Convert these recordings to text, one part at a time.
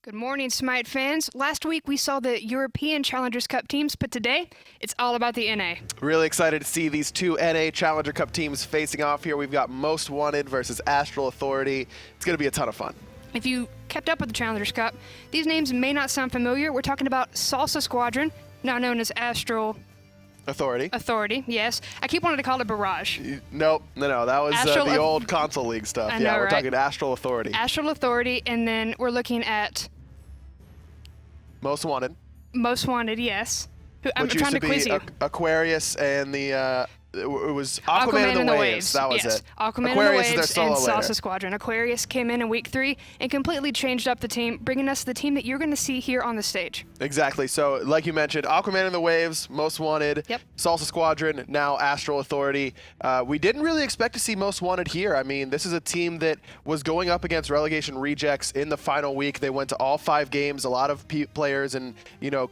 Good morning, Smite fans. Last week we saw the European Challengers Cup teams, but today it's all about the NA. Really excited to see these two NA Challenger Cup teams facing off here. We've got Most Wanted versus Astral Authority. It's going to be a ton of fun. If you kept up with the Challengers Cup, these names may not sound familiar. We're talking about Salsa Squadron, now known as Astral Authority, yes. I keep wanting to call it Barrage. No. That was the old console league stuff. I know, we're right? talking Astral Authority. Astral Authority, and then we're looking at Most Wanted. Most Wanted, yes. I'm Which trying used to quiz you. Aquarius and the it was Aquaman and the Waves. That was yes. it. Aquaman Aquarius and the is their Waves and solo Salsa later. Squadron. Aquarius came in week 3 and completely changed up the team, bringing us the team that you're going to see here on the stage. Exactly. So, like you mentioned, Aquaman and the Waves, Most Wanted, Yep. Salsa Squadron, now Astral Authority. We didn't really expect to see Most Wanted here. I mean, this is a team that was going up against relegation rejects in the final week. They went to all 5 games. A lot of players and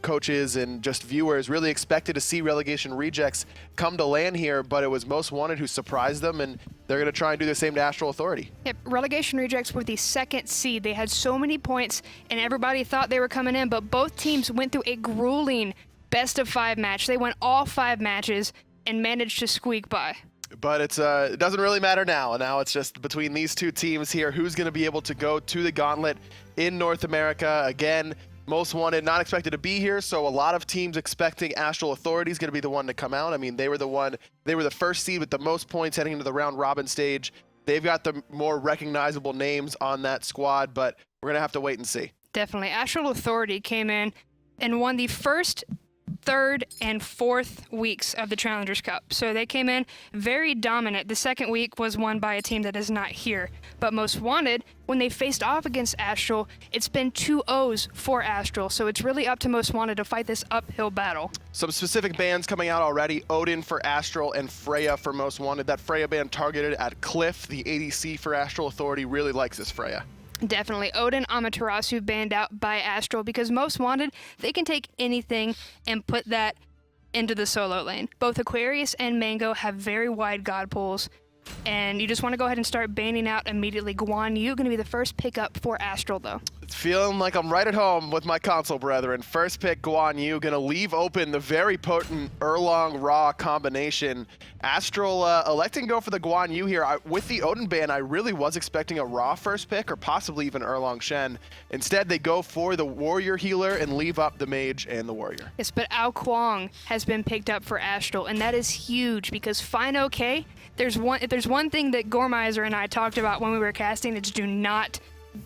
coaches and just viewers really expected to see relegation rejects come to land here, but it was Most Wanted who surprised them, and they're going to try and do the same to Astral Authority. Yep, relegation rejects were the 2nd seed. They had so many points, and everybody thought they were coming in, but both teams went through a grueling best-of-5 match. They won all 5 matches and managed to squeak by. But it doesn't really matter now. Now it's just between these two teams here, who's going to be able to go to the gauntlet in North America. Again, Most Wanted not expected to be here, so a lot of teams expecting Astral Authority is going to be the one to come out. I mean, they were the first seed with the most points heading into the round robin stage. They've got the more recognizable names on that squad, but we're going to have to wait and see. Definitely. Astral Authority came in and won the first, 3rd, and 4th weeks of the Challengers Cup. So they came in very dominant. The 2nd week was won by a team that is not here. But Most Wanted, when they faced off against Astral, it's been 2-0s for Astral. So it's really up to Most Wanted to fight this uphill battle. Some specific bans coming out already. Odin for Astral and Freya for Most Wanted. That Freya ban targeted at Cliff, the ADC for Astral Authority. Really likes this Freya. Definitely. Odin Amaterasu banned out by Astral because Most Wanted, they can take anything and put that into the solo lane. Both Aquarius and Mangoh have very wide god pools, and you just want to go ahead and start banning out immediately. Guan, you're going to be the first pickup for Astral, though. It's feeling like I'm right at home with my console brethren. First pick, Guan Yu, going to leave open the very potent Erlang Ra combination. Astral electing to go for the Guan Yu here. With the Odin ban, I really was expecting a Ra first pick or possibly even Erlang Shen. Instead, they go for the Warrior Healer and leave up the Mage and the Warrior. Yes, but Kuang has been picked up for Astral, and that is huge because fineokay, if there's one thing that Gormizer and I talked about when we were casting, it's do not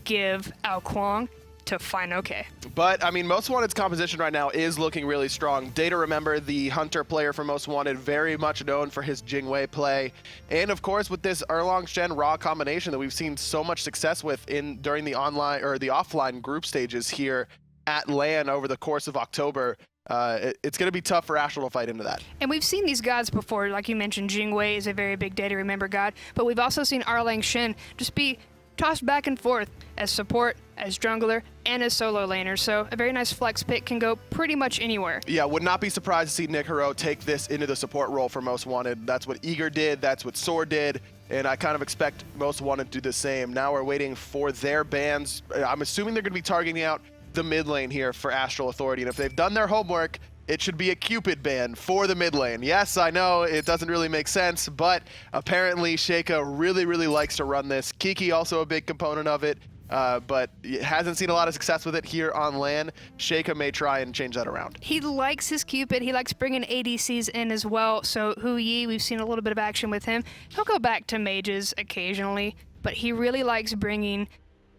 give Kuang to fineokay. But, I mean, Most Wanted's composition right now is looking really strong. DayToRemember, the Hunter player for Most Wanted, very much known for his Jing play. And, of course, with this Erlang Shen Ra combination that we've seen so much success with during the online or the offline group stages here at LAN over the course of October, it's going to be tough for Astral to fight into that. And we've seen these gods before. Like you mentioned, Jing is a very big DayToRemember god, but we've also seen Erlang Shen just be tossed back and forth as support, as jungler, and as solo laner. So a very nice flex pick can go pretty much anywhere. Yeah, would not be surprised to see NikHaro take this into the support role for Most Wanted. That's what Eager did, that's what Soar did, and I kind of expect Most Wanted to do the same. Now we're waiting for their bans. I'm assuming they're going to be targeting out the mid lane here for Astral Authority, and if they've done their homework, it should be a Cupid ban for the mid lane. Yes, I know it doesn't really make sense, but apparently Sheyka really likes to run this. Kiki also a big component of it, but hasn't seen a lot of success with it here on LAN. Sheyka may try and change that around. He likes his Cupid. He likes bringing ADCs in as well. So Hu Yi, we've seen a little bit of action with him. He'll go back to mages occasionally, but he really likes bringing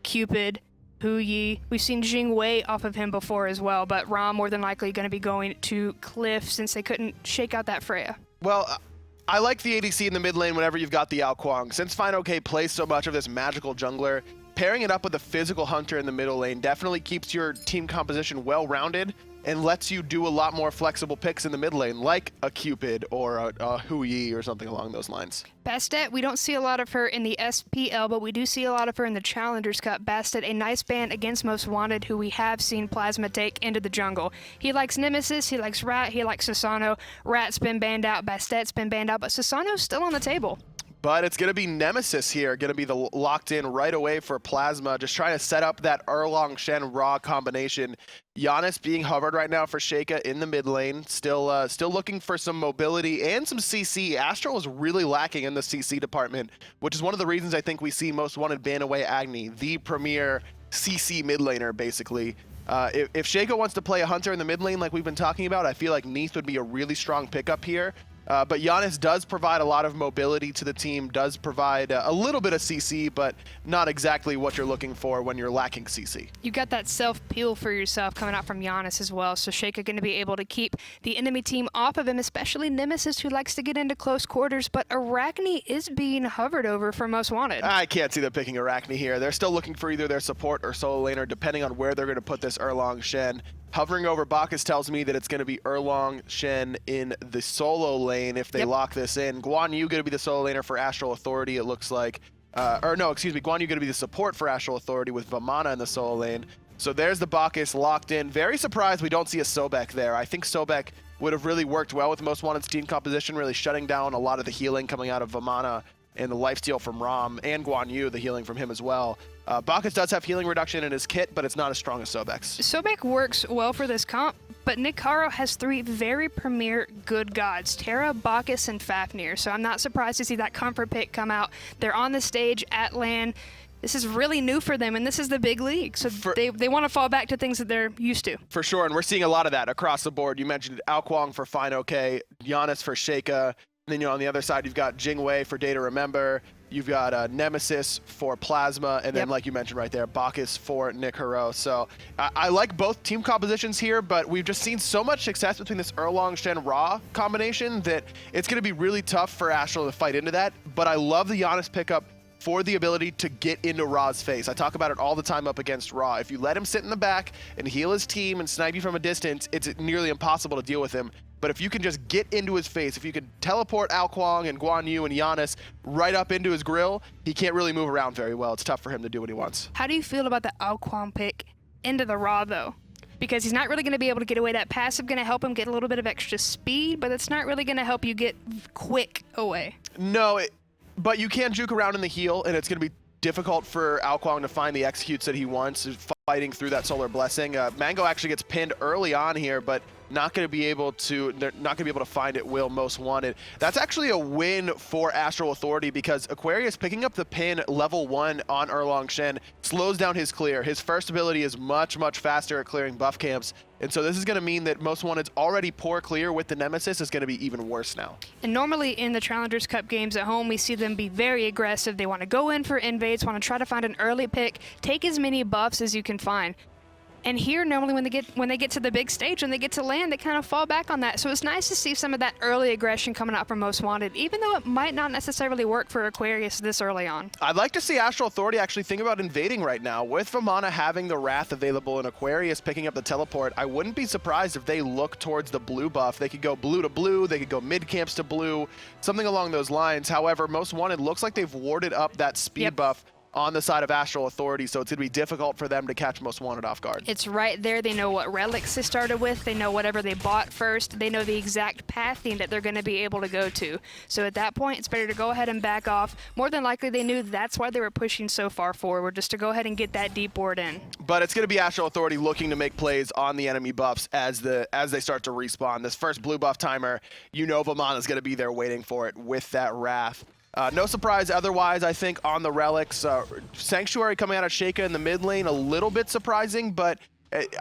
Cupid, Hu Yi. We've seen Jing off of him before as well, but Rama more than likely going to be going to Cliff since they couldn't shake out that Freya. Well, I like the ADC in the mid lane whenever you've got the Kuang. Since fineokay plays so much of this magical jungler, pairing it up with a physical hunter in the middle lane definitely keeps your team composition well-rounded and lets you do a lot more flexible picks in the mid lane, like a Cupid or a Hu Yi or something along those lines. Bastet, we don't see a lot of her in the SPL, but we do see a lot of her in the Challengers Cup. Bastet, a nice ban against Most Wanted, who we have seen Plazma take into the jungle. He likes Nemesis, he likes Rat, he likes Susano. Rat's been banned out, Bastet's been banned out, but Susano's still on the table. But it's going to be Nemesis here, going to be the locked in right away for Plazma, just trying to set up that Erlang Shen Ra combination. Janus being hovered right now for Sheyka in the mid lane, still looking for some mobility and some CC. Astral is really lacking in the CC department, which is one of the reasons I think we see Most Wanted ban away Agni, the premier CC mid laner, basically. If Sheyka wants to play a hunter in the mid lane like we've been talking about, I feel like Neath would be a really strong pickup here. But Janus does provide a lot of mobility to the team, does provide a little bit of CC, but not exactly what you're looking for when you're lacking CC. You got that self-peel for yourself coming out from Janus as well, so Sheyka going to be able to keep the enemy team off of him, especially Nemesis, who likes to get into close quarters, but Arachne is being hovered over for Most Wanted. I can't see them picking Arachne here. They're still looking for either their support or solo laner, depending on where they're going to put this Erlang Shen. Hovering over Bacchus tells me that it's going to be Erlang Shen in the solo lane if they lock this in. Guan Yu going to be the solo laner for Astral Authority, it looks like. Or no, excuse me, Guan Yu going to be the support for Astral Authority with Vamana in the solo lane. So there's the Bacchus locked in. Very surprised we don't see a Sobek there. I think Sobek would have really worked well with Most Wanted's team composition, really shutting down a lot of the healing coming out of Vamana and the lifesteal from Ram and Guan Yu, the healing from him as well. Bacchus does have healing reduction in his kit, but it's not as strong as Sobek's. Sobek works well for this comp, but NikHaro has 3 very premier good gods, Terra, Bacchus, and Fafnir, so I'm not surprised to see that comfort pick come out. They're on the stage at LAN. This is really new for them, and this is the big league, so they want to fall back to things that they're used to. For sure, and we're seeing a lot of that across the board. You mentioned Kuang for fineokay, Janus for Sheyka, and then on the other side, you've got Jing for DayToRemember. You've got Nemesis for Plazma, and then, like you mentioned right there, Bacchus for NikHaro. So I like both team compositions here, but we've just seen so much success between this Erlang Shen Ra combination that it's going to be really tough for Astral to fight into that. But I love the Janus pickup for the ability to get into Ra's face. I talk about it all the time up against Ra. If you let him sit in the back and heal his team and snipe you from a distance, it's nearly impossible to deal with him. But if you can just get into his face, if you can teleport Kuang and Guan Yu and Janus right up into his grill, he can't really move around very well. It's tough for him to do what he wants. How do you feel about the Kuang pick into the Ra, though? Because he's not really going to be able to get away. That passive going to help him get a little bit of extra speed, but it's not really going to help you get quick away. No, but you can juke around in the heal, and it's going to be difficult for Kuang to find the executes that he wants, fighting through that Solar Blessing. Mangoh actually gets pinned early on here, but they're not going to be able to find it will Most Wanted. That's actually a win for Astral Authority because Aquarius picking up the pin level 1 on Erlang Shen slows down his clear. His first ability is much faster at clearing buff camps. And so this is going to mean that Most Wanted's already poor clear with the Nemesis is going to be even worse now. And normally in the Challengers Cup games at home, we see them be very aggressive. They want to go in for invades, want to try to find an early pick, take as many buffs as you can find. And here, normally when they get to the big stage, when they get to land, they kind of fall back on that. So it's nice to see some of that early aggression coming out from Most Wanted, even though it might not necessarily work for Aquarius this early on. I'd like to see Astral Authority actually think about invading right now. With Vamana having the Wrath available and Aquarius picking up the teleport, I wouldn't be surprised if they look towards the blue buff. They could go blue to blue, they could go mid camps to blue, something along those lines. However, Most Wanted looks like they've warded up that speed buff on the side of Astral Authority, so it's going to be difficult for them to catch Most Wanted off guard. It's right there. They know what relics they started with. They know whatever they bought first. They know the exact pathing that they're going to be able to go to. So at that point, it's better to go ahead and back off. More than likely, they knew that's why they were pushing so far forward, just to go ahead and get that deep ward in. But it's going to be Astral Authority looking to make plays on the enemy buffs as they start to respawn. This first blue buff timer, you know Vamana is going to be there waiting for it with that Wrath. No surprise otherwise, I think, on the relics. Sanctuary coming out of Sheyka in the mid lane, a little bit surprising, but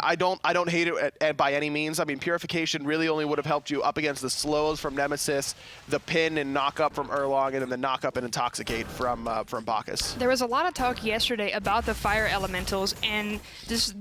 I don't hate it by any means. I mean, Purification really only would have helped you up against the slows from Nemesis, the pin and knock up from Erlang, and then the knock up and intoxicate from Bacchus. There was a lot of talk yesterday about the fire elementals and just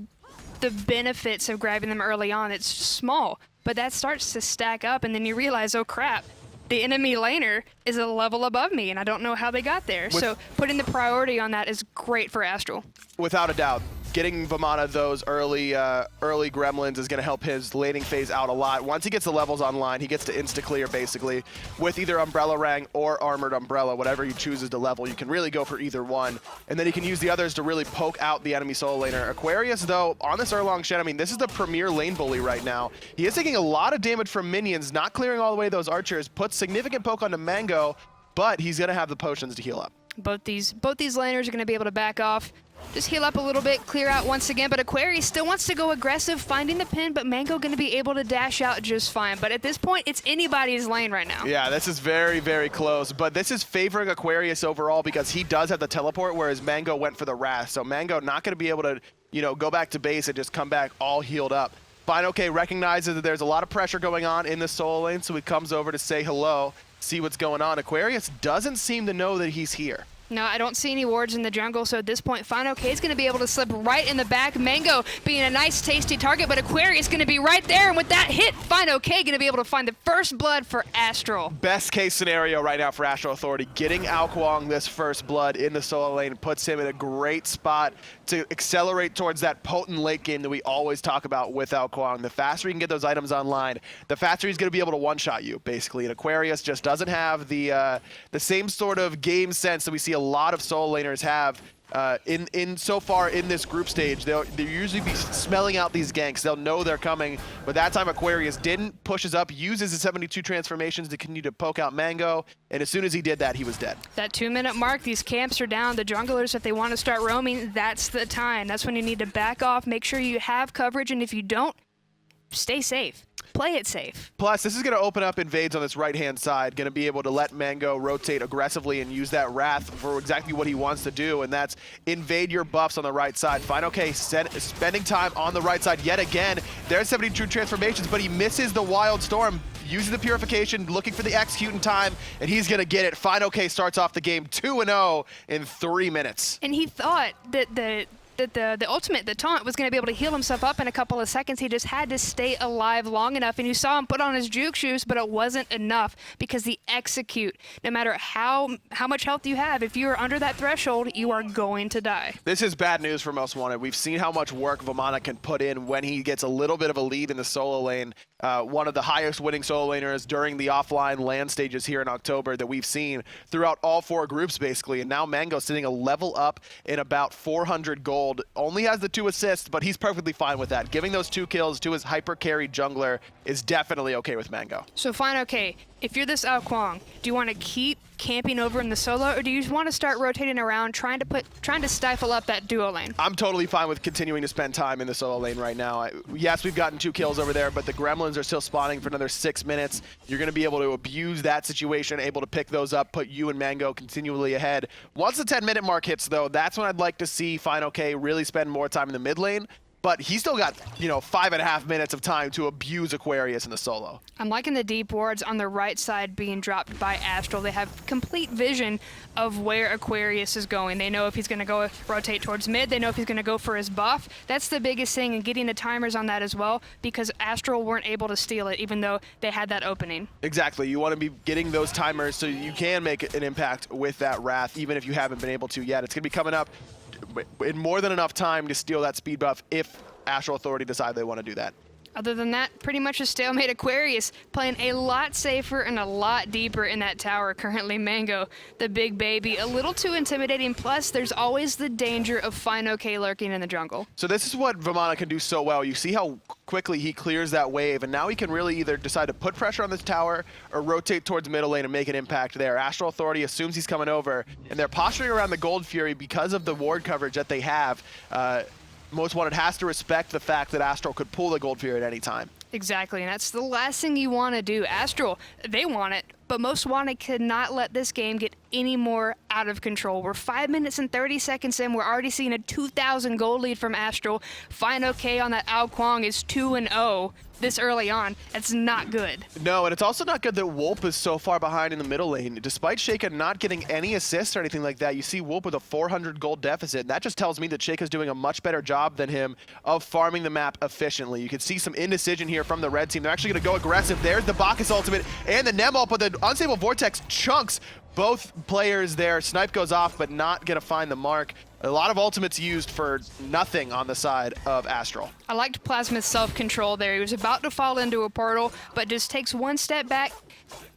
the benefits of grabbing them early on. It's small, but that starts to stack up, and then you realize, oh crap, the enemy laner is a level above me, and I don't know how they got there. So putting the priority on that is great for Astral. Without a doubt. Getting Vamana those early gremlins is going to help his laning phase out a lot. Once he gets the levels online, he gets to insta-clear, basically, with either Umbrella Rang or Armored Umbrella. Whatever he chooses to level, you can really go for either one. And then he can use the others to really poke out the enemy solo laner. Aquarius, though, on this Erlang Shen, I mean, this is the premier lane bully right now. He is taking a lot of damage from minions, not clearing all the way those archers, puts significant poke onto Mangoh, but he's going to have the potions to heal up. Both these laners are going to be able to back off. Just heal up a little bit, clear out once again, but Aquarius still wants to go aggressive, finding the pin, but Mangoh going to be able to dash out just fine. But at this point, it's anybody's lane right now. Yeah, this is very, very close, but this is favoring Aquarius overall because he does have the teleport, whereas Mangoh went for the Wrath. So Mangoh not going to be able to, go back to base and just come back all healed up. fineokay recognizes that there's a lot of pressure going on in the solo lane, so he comes over to say hello, see what's going on. Aquarius doesn't seem to know that he's here. No, I don't see any wards in the jungle, so at this point, fineokay is going to be able to slip right in the back. Mangoh being a nice, tasty target, but Aquarius is going to be right there, and with that hit, fineokay going to be able to find the first blood for Astral. Best case scenario right now for Astral Authority. Getting Kuang this first blood in the solo lane puts him in a great spot to accelerate towards that potent late game that we always talk about with Kuang. The faster he can get those items online, the faster he's going to be able to one-shot you, basically. And Aquarius just doesn't have the same sort of game sense that we see a lot of solo laners have so far in this group stage. They'll usually be smelling out these ganks. They'll know they're coming, but that time Aquarius didn't, pushes up, uses his 72 transformations to continue to poke out Mangoh, and as soon as he did that, he was dead. That 2-minute mark, these camps are down. The junglers, if they want to start roaming, that's the time. That's when you need to back off, make sure you have coverage, and if you don't, stay safe. Play it safe. Plus, this is going to open up invades on this right-hand side, going to be able to let Mangoh rotate aggressively and use that Wrath for exactly what he wants to do, and that's invade your buffs on the right side. fineokay spending time on the right side yet again. There's 72 transformations, but he misses the Wild Storm, using the Purification, looking for the execute in time, and he's going to get it. fineokay starts off the game 2-0 in 3 minutes. And he thought that the ultimate, the taunt, was going to be able to heal himself up in a couple of seconds. He just had to stay alive long enough, and you saw him put on his juke shoes, but it wasn't enough because the execute, no matter how much health you have, if you are under that threshold, you are going to die. This is bad news for Most Wanted. We've seen how much work Vamana can put in when he gets a little bit of a lead in the solo lane. One of the highest winning solo laners during the offline LAN stages here in October that we've seen throughout all 4 groups, basically. And now Mangoh sitting a level up in about 400 gold. Only has the 2 assists, but he's perfectly fine with that. Giving those 2 kills to his hyper carry jungler is definitely okay with Mangoh. So fineokay, if you're this Kuang, do you want to keep camping over in the solo, or do you want to start rotating around, trying to stifle up that duo lane? I'm totally fine with continuing to spend time in the solo lane right now. Yes, we've gotten 2 kills over there, but the gremlins are still spawning for another 6 minutes. You're going to be able to abuse that situation, able to pick those up, put you and Mangoh continually ahead. Once the 10-minute mark hits, though, that's when I'd like to see fineokay really spend more time in the mid lane. But he's still got, 5.5 minutes of time to abuse Aquarius in the solo. I'm liking the deep wards on the right side being dropped by Astral. They have complete vision of where Aquarius is going. They know if he's going to go rotate towards mid. They know if he's going to go for his buff. That's the biggest thing, and getting the timers on that as well, because Astral weren't able to steal it, even though they had that opening. Exactly. You want to be getting those timers so you can make an impact with that Wrath, even if you haven't been able to yet. It's going to be coming up in more than enough time to steal that speed buff if Astral Authority decide they want to do that. Other than that, pretty much a stalemate. Aquarius playing a lot safer and a lot deeper in that tower. Currently Mangoh, the big baby, a little too intimidating. Plus, there's always the danger of fineokay lurking in the jungle. So this is what Vamana can do so well. You see how quickly he clears that wave, and now he can really either decide to put pressure on this tower or rotate towards middle lane and make an impact there. Astral Authority assumes he's coming over, and they're posturing around the Gold Fury because of the ward coverage that they have. Most Wanted has to respect the fact that Astral could pull the Gold Fury at any time. Exactly, and that's the last thing you want to do. Astral, they want it, but Most Wanted could not let this game get any more out of control. We're 5 minutes and 30 seconds in. We're already seeing a 2,000 gold lead from Astral. fineokay on that Kuang is 2-0 this early on. That's not good. No, and it's also not good that Wolp is so far behind in the middle lane. Despite Sheyka not getting any assists or anything like that, you see Wolp with a 400 gold deficit. And that just tells me that Sheyka's doing a much better job than him of farming the map efficiently. You can see some indecision here from the red team. They're actually going to go aggressive. There's the Bacchus ultimate and the Nem ult, but the Unstable Vortex chunks both players there. Snipe goes off, but not going to find the mark. A lot of ultimates used for nothing on the side of Astral. I liked Plazma's self-control there. He was about to fall into a portal, but just takes one step back,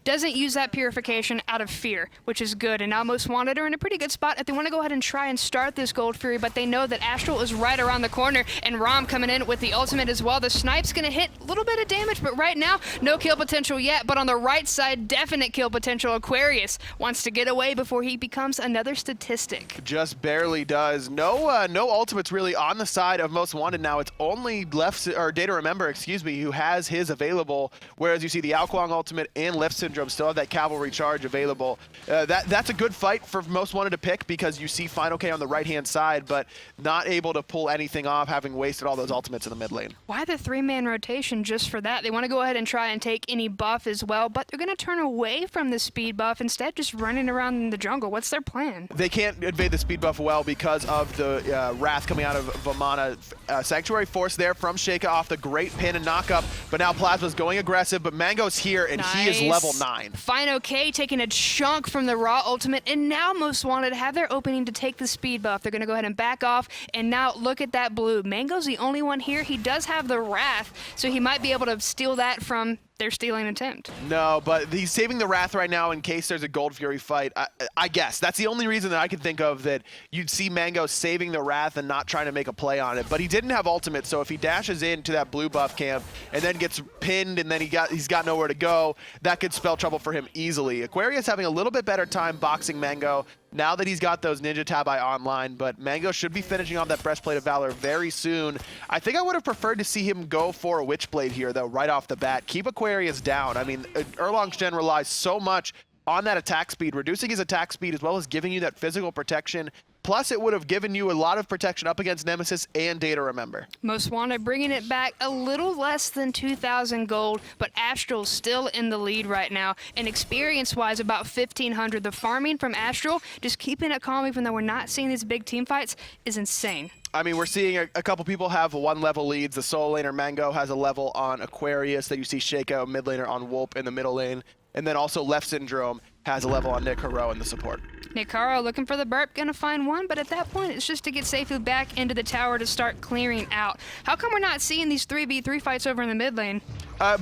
doesn't use that purification out of fear, which is good. And now Most Wanted are in a pretty good spot if they want to go ahead and try and start this Gold Fury, but they know that Astral is right around the corner, and Ram coming in with the ultimate as well. The snipe's going to hit a little bit of damage, but right now, no kill potential yet. But on the right side, definite kill potential. Aquarius wants to get away before he becomes another statistic. Just barely does. No ultimates really on the side of Most Wanted now. It's only DayToRemember, excuse me, who has his available, whereas you see the Kuang ultimate and Leftsyndrome still have that cavalry charge available. That's a good fight for Most Wanted to pick because you see fineokay on the right-hand side, but not able to pull anything off, having wasted all those ultimates in the mid lane. Why the three-man rotation just for that? They want to go ahead and try and take any buff as well, but they're going to turn away from the speed buff, instead just running around in the jungle. What's their plan? They can't invade the speed buff well because of the Wrath coming out of Vamana. Sanctuary Force there from Sheyka off the great pin and knockup, but now Plazma's going aggressive, but Mangoh's here, and he is level 9. fineokay taking a chunk from the raw ultimate, and now Most Wanted have their opening to take the speed buff. They're going to go ahead and back off, and now look at that blue. Mango's the only one here. He does have the Wrath, so he might be able to steal that from their stealing attempt. No, but he's saving the Wrath right now in case there's a Gold Fury fight. I guess that's the only reason that I can think of that you'd see Mangoh saving the Wrath and not trying to make a play on it. But he didn't have ultimate, so if he dashes into that blue buff camp and then gets pinned and then he's got nowhere to go, that could spell trouble for him easily. Aquarius having a little bit better time boxing Mangoh now that he's got those Ninja Tabi online, but Mangoh should be finishing off that Breastplate of Valor very soon. I think I would have preferred to see him go for a Witchblade here, though, right off the bat. Keep Aquarius down. I mean, Erlang Shen relies so much on that attack speed, reducing his attack speed as well as giving you that physical protection. Plus, it would have given you a lot of protection up against Nemesis and DayToRemember. Most Wanted bringing it back a little less than 2,000 gold, but Astral's still in the lead right now. And experience-wise, about 1,500. The farming from Astral, just keeping it calm even though we're not seeing these big team fights, is insane. I mean, we're seeing a couple people have one-level leads. The solo laner Mangoh has a level on Aquarius. Then you see Sheyka, mid laner, on Wolp in the middle lane. And then also Leftsyndrome has a level on NikHaro in the support. NikHaro looking for the burp, gonna find one, but at that point it's just to get safely back into the tower to start clearing out. How come we're not seeing these 3v3 fights over in the mid lane?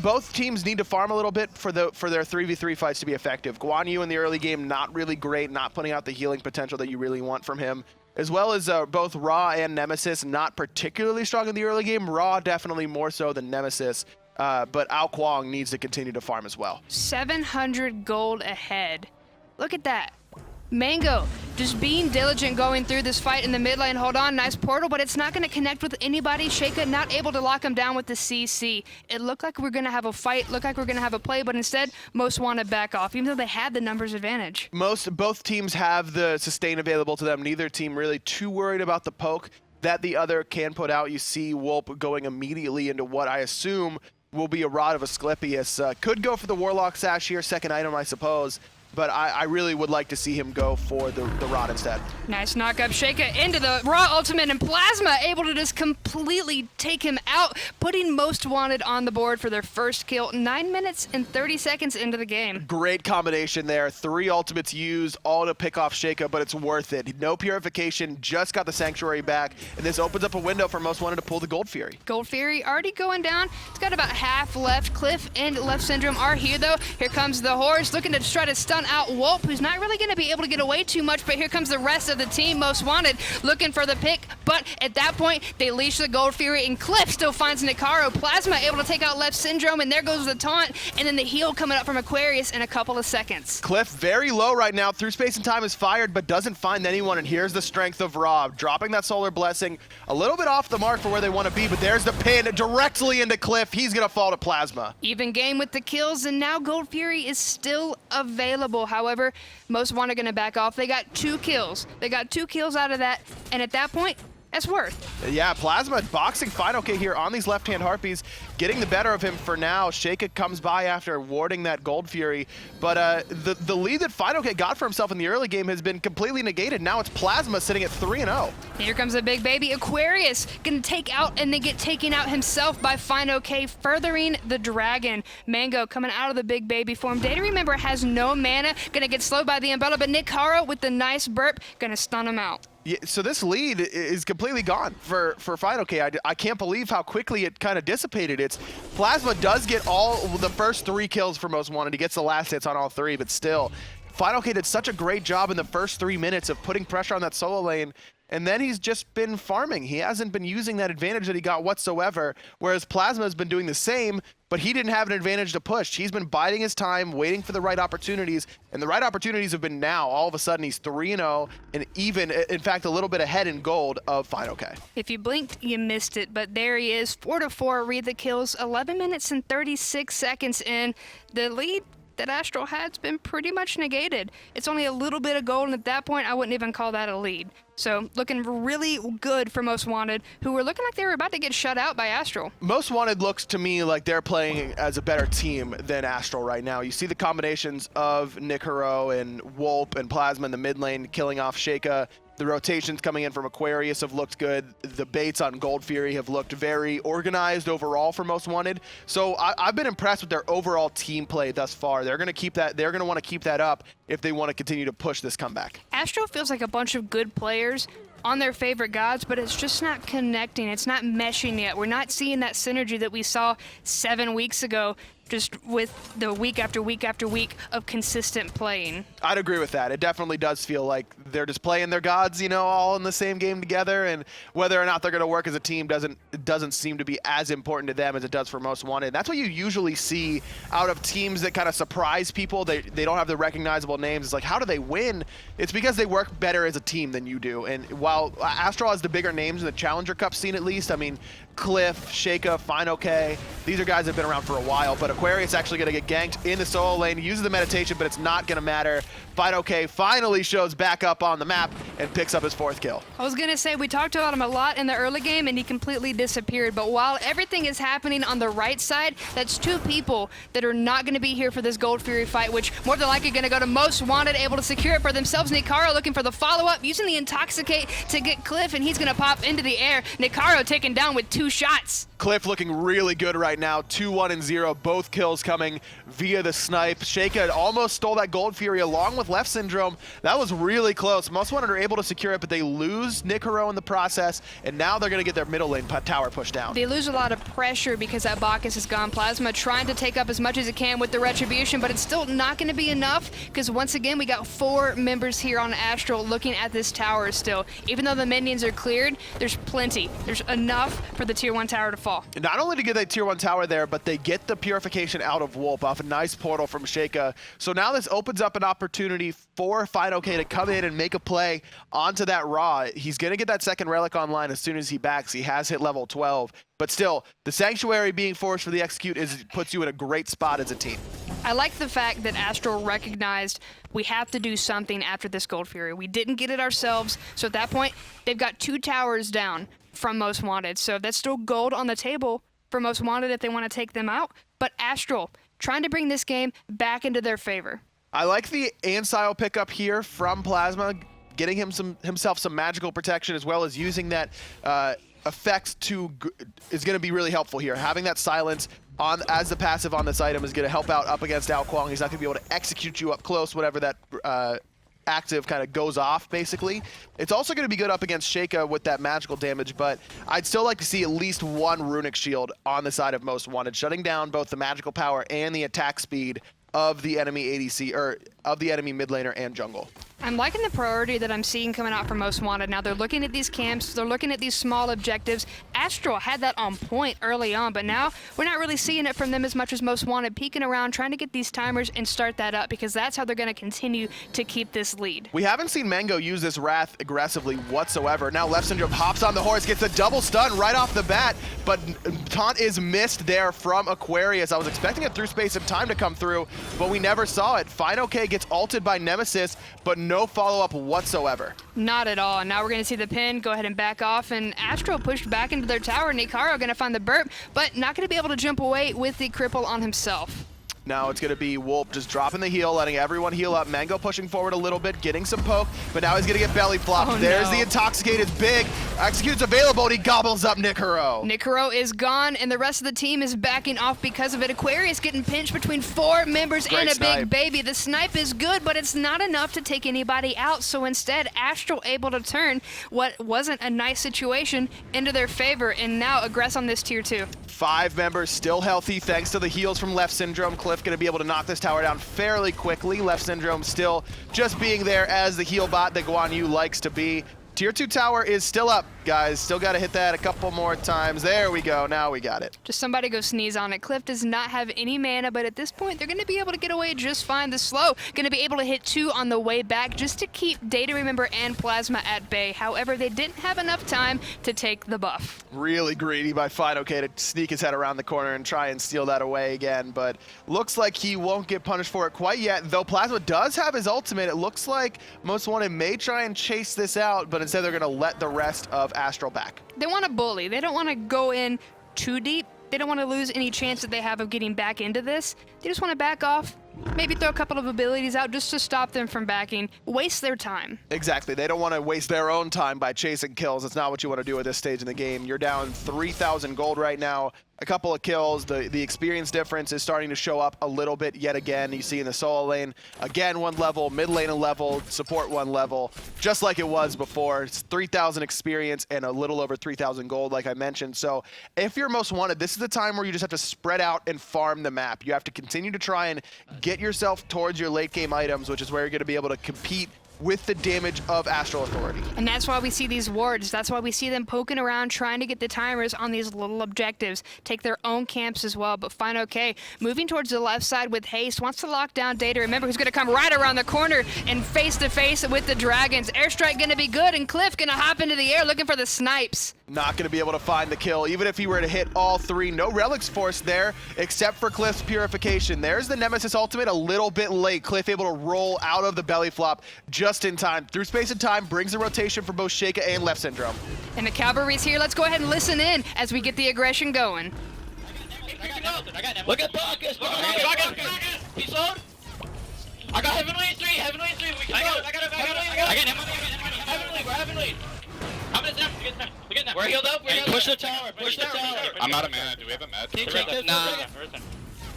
Both teams need to farm a little bit for their 3v3 fights to be effective. Guan Yu in the early game, not really great, not putting out the healing potential that you really want from him. As well as both Ra and Nemesis, not particularly strong in the early game. Ra definitely more so than Nemesis. But Kuang needs to continue to farm as well. 700 gold ahead. Look at that. Mangoh just being diligent going through this fight in the mid lane. Hold on, nice portal, but it's not going to connect with anybody. Sheyka not able to lock him down with the CC. It looked like we're going to have a fight, looked like we're going to have a play, but instead, Most Wanted back off, even though they had the numbers advantage. Both teams have the sustain available to them. Neither team really too worried about the poke that the other can put out. You see Wolp going immediately into what I assume will be a Rod of Asclepius. Could go for the Warlock Sash here, second item, I suppose. But I really would like to see him go for the Rod instead. Nice knock up, Sheyka into the raw ultimate, and Plazma able to just completely take him out, putting Most Wanted on the board for their first kill 9 minutes and 30 seconds into the game. Great combination there. 3 ultimates used, all to pick off Sheyka, but it's worth it. No purification, just got the Sanctuary back, and this opens up a window for Most Wanted to pull the Gold Fury. Gold Fury already going down. It's got about half left. Cliff and Leftsyndrome are here, though. Here comes the horse, looking to try to stun out Wolp, who's not really going to be able to get away too much, but here comes the rest of the team. Most Wanted looking for the pick, but at that point, they leash the Gold Fury, and Cliff still finds NikHaro. Plazma able to take out Leftsyndrome, and there goes the taunt, and then the heal coming up from Aquarius in a couple of seconds. Cliff very low right now. Through space and time is fired, but doesn't find anyone, and here's the strength of Rob. Dropping that Solar Blessing, a little bit off the mark for where they want to be, but there's the pin directly into Cliff. He's going to fall to Plazma. Even game with the kills, and now Gold Fury is still available. However, Most Wanted going to back off. They got 2 kills. They got 2 kills out of that, and at that point, that's worth. Yeah, Plazma boxing fineokay here on these left-hand Harpies, getting the better of him for now. Sheyka comes by after warding that Gold Fury, but the lead that fineokay got for himself in the early game has been completely negated. Now it's Plazma sitting at 3-0. Here comes a big baby. Aquarius gonna take out and then get taken out himself by fineokay, furthering the dragon. Mangoh coming out of the big baby form. DayToRemember has no mana, gonna get slowed by the umbrella, but NikHaro with the nice burp, gonna stun him out. Yeah, so this lead is completely gone for fineokay. I can't believe how quickly it kind of dissipated. Plazma does get all the first 3 kills for Most Wanted. He gets the last hits on all 3, but still, fineokay did such a great job in the first 3 minutes of putting pressure on that solo lane, and then he's just been farming. He hasn't been using that advantage that he got whatsoever, whereas Plazma has been doing the same, but he didn't have an advantage to push. He's been biding his time, waiting for the right opportunities, and the right opportunities have been now. All of a sudden, he's 3-0, and even, in fact, a little bit ahead in gold of fineokay. If you blinked, you missed it, but there he is, 4-4, read the kills, 11 minutes and 36 seconds in. The lead that Astral had's been pretty much negated. It's only a little bit of gold, and at that point, I wouldn't even call that a lead. So looking really good for Most Wanted, who were looking like they were about to get shut out by Astral. Most Wanted looks to me like they're playing as a better team than Astral right now. You see the combinations of NikHaro and Wolp and Plazma in the mid lane killing off Sheyka. The rotations coming in from Aquarius have looked good. The baits on Gold Fury have looked very organized overall for Most Wanted. So I've been impressed with their overall team play thus far. They're going to keep that. They're going to want to keep that up if they want to continue to push this comeback. Astral feels like a bunch of good players on their favorite gods, but it's just not connecting. It's not meshing yet. We're not seeing that synergy that we saw 7 weeks ago, just with the week after week after week of consistent playing. I'd agree with that. It definitely does feel like they're just playing their gods, you know, all in the same game together, and whether or not they're going to work as a team doesn't seem to be as important to them as it does for Most Wanted. That's what you usually see out of teams that kind of surprise people. They don't have the recognizable names. It's like, how do they win? It's because they work better as a team than you do. And while Astral has the bigger names in the Challenger Cup scene, at least, I mean, Cliff, Sheyka, fineokay, these are guys that have been around for a while, but Aquarius actually going to get ganked in the solo lane. He uses the meditation, but it's not going to matter. fineokay finally shows back up on the map and picks up his 4th kill. I was going to say, we talked about him a lot in the early game, and he completely disappeared. But while everything is happening on the right side, that's 2 people that are not going to be here for this Gold Fury fight, which more than likely going to go to Most Wanted, able to secure it for themselves. NikHaro looking for the follow-up, using the Intoxicate to get Cliff, and he's going to pop into the air. NikHaro taken down with 2 shots. Cliff looking really good right now, 2-1 and 0, both kills coming via the snipe. Sheyka almost stole that Gold Fury along with Leftsyndrome. That was really close. Most Wanted are able to secure it, but they lose NikHaro in the process, and now they're going to get their middle lane tower pushed down. They lose a lot of pressure because that Bacchus is gone. Plazma trying to take up as much as it can with the Retribution, but it's still not going to be enough because once again, we got 4 members here on Astral looking at this tower still. Even though the minions are cleared, there's plenty. There's enough for the tier 1 tower to fall. Not only to get that tier 1 tower there, but they get the purification out of Wolp off a nice portal from Sheyka. So now this opens up an opportunity for fineokay to come in and make a play onto that Raw. He's going to get that 2nd relic online as soon as he backs. He has hit level 12. But still, the Sanctuary being forced for the execute puts you in a great spot as a team. I like the fact that Astral recognized we have to do something after this Gold Fury. We didn't get it ourselves, so at that point, they've got 2 towers down from Most Wanted. So that's still gold on the table for Most Wanted if they want to take them out. But Astral trying to bring this game back into their favor. I like the Ansile pickup here from Plazma, getting himself some magical protection, as well as using that effect is going to be really helpful here. Having that silence as the passive on this item is going to help out up against Kuang. He's not going to be able to execute you up close, whatever that active kind of goes off, basically. It's also going to be good up against Sheyka with that magical damage, but I'd still like to see at least 1 runic shield on the side of Most Wanted, shutting down both the magical power and the attack speed of the enemy ADC, or of the enemy mid laner and jungle. I'm liking the priority that I'm seeing coming out from Most Wanted. Now they're looking at these camps, they're looking at these small objectives. Astral had that on point early on, but now we're not really seeing it from them as much as Most Wanted, peeking around, trying to get these timers and start that up, because that's how they're going to continue to keep this lead. We haven't seen Mangoh use this Wrath aggressively whatsoever. Now Leftsyndrome hops on the horse, gets a double stun right off the bat, but taunt is missed there from Aquarius. I was expecting it through space and time to come through, but we never saw it. fineokay gets ulted by Nemesis, but no follow-up whatsoever. Not at all. Now we're going to see the pin go ahead and back off, and Astral pushed back into their tower. NikHaro going to find the burp, but not going to be able to jump away with the cripple on himself. Now it's going to be Wolp just dropping the heal, letting everyone heal up. Mangoh pushing forward a little bit, getting some poke, but now he's going to get belly flopped. Oh, There's no. the Intoxicated big. Execute's available, and he gobbles up NikHaro. NikHaro is gone, and the rest of the team is backing off because of it. Aquarius getting pinched between 4 members Great and a snipe. big baby. The snipe is good, but it's not enough to take anybody out. So instead, Astral able to turn what wasn't a nice situation into their favor, and now aggress on this tier 2. 5 members still healthy thanks to the heals from Leftsyndrome. Cliff going to be able to knock this tower down fairly quickly. Leftsyndrome still just being there as the heal bot that Guan Yu likes to be. Tier 2 tower is still up, guys. Still got to hit that a couple more times. There we go. Now we got it. Just somebody go sneeze on it. Cliff does not have any mana, but at this point, they're going to be able to get away just fine. The slow going to be able to hit 2 on the way back just to keep DayToRemember and Plazma at bay. However, they didn't have enough time to take the buff. Really greedy by fineokay to sneak his head around the corner and try and steal that away again, but looks like he won't get punished for it quite yet. Though Plazma does have his ultimate, it looks like Most Wanted may try and chase this out, but instead they're going to let the rest of Astral back. They want to bully. They don't want to go in too deep. They don't want to lose any chance that they have of getting back into this. They just want to back off, maybe throw a couple of abilities out just to stop them from backing, waste their time. Exactly. They don't want to waste their own time by chasing kills. It's not what you want to do at this stage in the game. You're down 3,000 gold right now. A couple of kills. The experience difference is starting to show up a little bit yet again. You see in the solo lane, again 1 level, mid lane a level, support 1 level, just like it was before. It's 3,000 experience and a little over 3,000 gold, like I mentioned. So if you're Most Wanted, this is the time where you just have to spread out and farm the map. You have to continue to try and get yourself towards your late game items, which is where you're going to be able to compete with the damage of Astral Authority. And that's why we see these wards. That's why we see them poking around trying to get the timers on these little objectives. Take their own camps as well, but fineokay moving towards the left side with haste. Wants to lock down DayToRemember, who's going to come right around the corner and face to face with the dragons. Airstrike going to be good, and Cliff going to hop into the air looking for the snipes. Not going to be able to find the kill, even if he were to hit all 3. No relics forced there, except for Cliff's Purification. There's the Nemesis ultimate a little bit late. Cliff able to roll out of the belly flop just in time. Through space and time, brings a rotation for both Sheyka and Leftsyndrome. And the cavalry's here. Let's go ahead and listen in as we get the aggression going. Look at Bacchus! He's low. I got Heavenly 3, Heavenly 3. We can go. I got Heavenly, we're Heavenly. How many snaps? We get snaps. We're healed up. Push the tower. Push the tower. I'm out of mana. Do we have a med? Can you check this? Nah.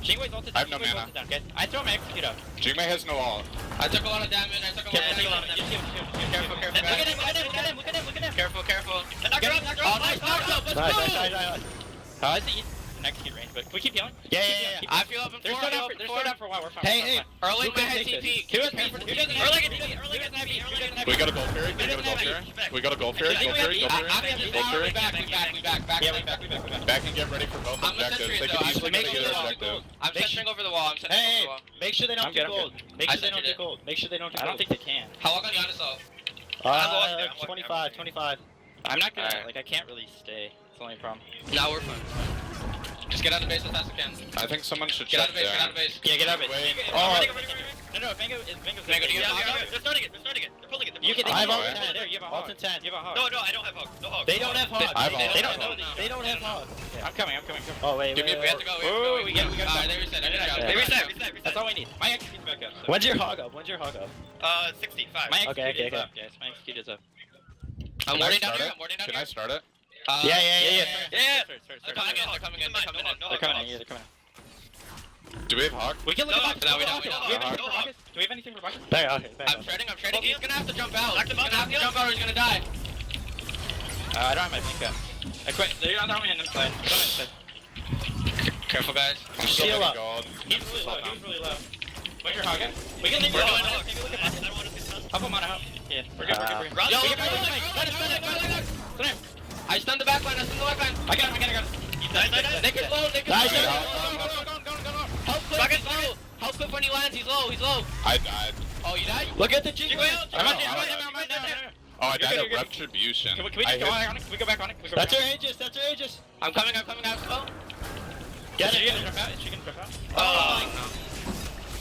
Jing ulted down. I have no mana. I throw my execute up. Jing has no ult. I took a lot of damage. Careful. Look at him. Careful. Knock her up. Nice. It's the execute range, but can we keep healing? Yeah. I feel up in 4. They're still down for a while. We're fine. Hey. Erlang has TP. We got a gold fairy. We got a gold fairy. We back. Back and get ready for both objectives. They could easily get either objective. I'm centering over the wall. Hey, make sure they don't take gold. Make sure they don't take gold. I don't think they can. How long on Janus though? 25. I'm not gonna, I can't really stay. It's the only problem. No, we're fine. Just get out of the base as fast as you can. I think someone should Get out check of the base, there. get out of the base. Yeah, get out of it. Oh. No, Mango's Mangoh, do you have a hog? They're starting it. They're pulling it. You can I have ult hog. 10. You have a ult 10. You have a hog. No, I don't have hog. No hog. They don't have hog. I have hog. They don't have hog. I'm coming. Oh, wait. We have to go. We got They reset. They reset. That's all we need. My execute's back up. When's your hog up? 65. My execute is up, guys. My execute is up. I'm warding down here. Can I start it? Yeah. They're coming in. They're coming in. Do we have hog? We can look at Bacchus. Do we have anything for Bacchus? I'm shredding. He's gonna have to jump out. He's gonna have to jump out or he's gonna die. I don't have my pink up. I quit. They're on me and I'm fine. Careful, guys. I'm still Heal getting up. gold. He's really low. Where's your hog at? We can leave We're your doing hog. it. Take a look at Bacchus. I'll put mana out. Yeah, we're good. I stunned the backline. I got him. Nick is low. Nice. Help Cliff when he lands. He's low. I died. Oh, you died? Look at the Jing. I'm out. Oh, I died You're at good. Retribution. Can we I just go hit- on it? Can we go back on it? That's her Aegis. I'm coming out slow. Get it. Is she gonna drop out? Oh,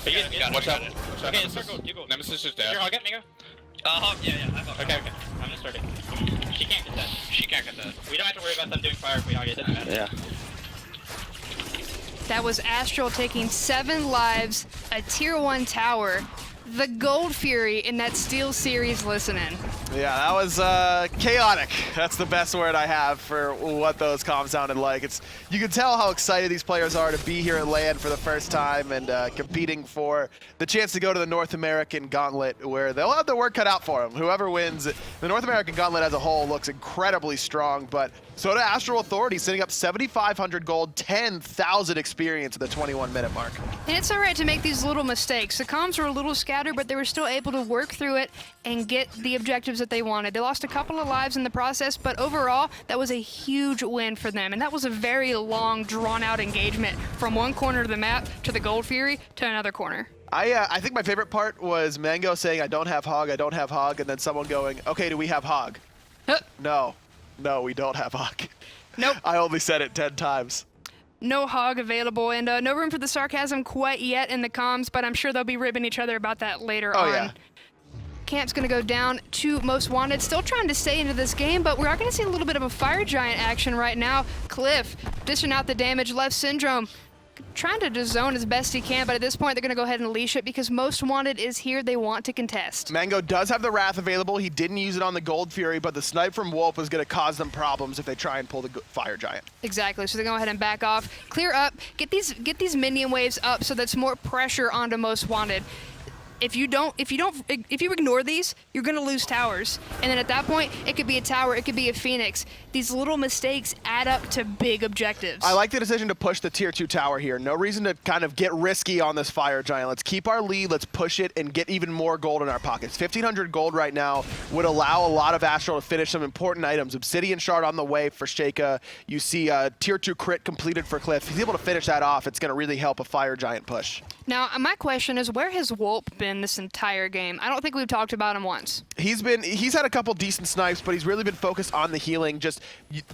no. Watch out. Okay, circle. You go. Nemesis is Your dead. hog at Mangoh? Yeah, I have Okay. I'm gonna start it. She can't get that. She can't get that. We don't have to worry about them doing fire if we all get it. Yeah. That was Astral taking 7 lives, a tier 1 tower. The Gold Fury in that Steel Series listening. Yeah, that was chaotic. That's the best word I have for what those comms sounded like. You can tell how excited these players are to be here at LAN for the first time and competing for the chance to go to the North American Gauntlet, where they'll have their work cut out for them. Whoever wins, the North American Gauntlet as a whole looks incredibly strong, but so do Astral Authority, sitting up 7,500 gold, 10,000 experience at the 21-minute mark. And it's all right to make these little mistakes. The comms were a little scattered, but they were still able to work through it and get the objectives that they wanted. They lost a couple of lives in the process, but overall, that was a huge win for them. And that was a very long, drawn-out engagement from one corner of the map to the Gold Fury to another corner. I think my favorite part was Mangoh saying, I don't have Hog, and then someone going, okay, do we have Hog? No, we don't have Hog. Nope. I only said it 10 times. No Hog available, and no room for the sarcasm quite yet in the comms, but I'm sure they'll be ribbing each other about that later on. Yeah. Camp's going to go down to Most Wanted, still trying to stay into this game, but we are going to see a little bit of a Fire Giant action right now. Cliff dishing out the damage. Leftsyndrome trying to zone as best he can, but at this point they're going to go ahead and leash it because Most Wanted is here. They want to contest. Mangoh does have the Wrath available. He didn't use it on the Gold Fury, but the snipe from Wolp is going to cause them problems if they try and pull the Fire Giant. Exactly, so they go ahead and back off, clear up, get these minion waves up so that's more pressure onto Most Wanted. If you ignore these, you're gonna lose towers. And then at that point, it could be a tower, it could be a Phoenix. These little mistakes add up to big objectives. I like the decision to push the tier 2 tower here. No reason to kind of get risky on this Fire Giant. Let's keep our lead, let's push it and get even more gold in our pockets. 1,500 gold right now would allow a lot of Astral to finish some important items. Obsidian Shard on the way for Sheyka. You see a tier 2 crit completed for Cliff. If he's able to finish that off, it's gonna really help a Fire Giant push. Now, my question is, where has Wolp been this entire game? I don't think we've talked about him once. He's had a couple decent snipes, but he's really been focused on the healing. Just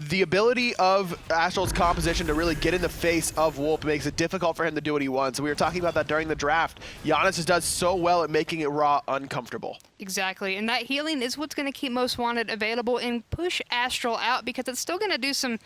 the ability of Astral's composition to really get in the face of Wolp makes it difficult for him to do what he wants. We were talking about that during the draft. Janus does so well at making it raw uncomfortable. Exactly, and that healing is what's going to keep Most Wanted available and push Astral out because it's still going to do some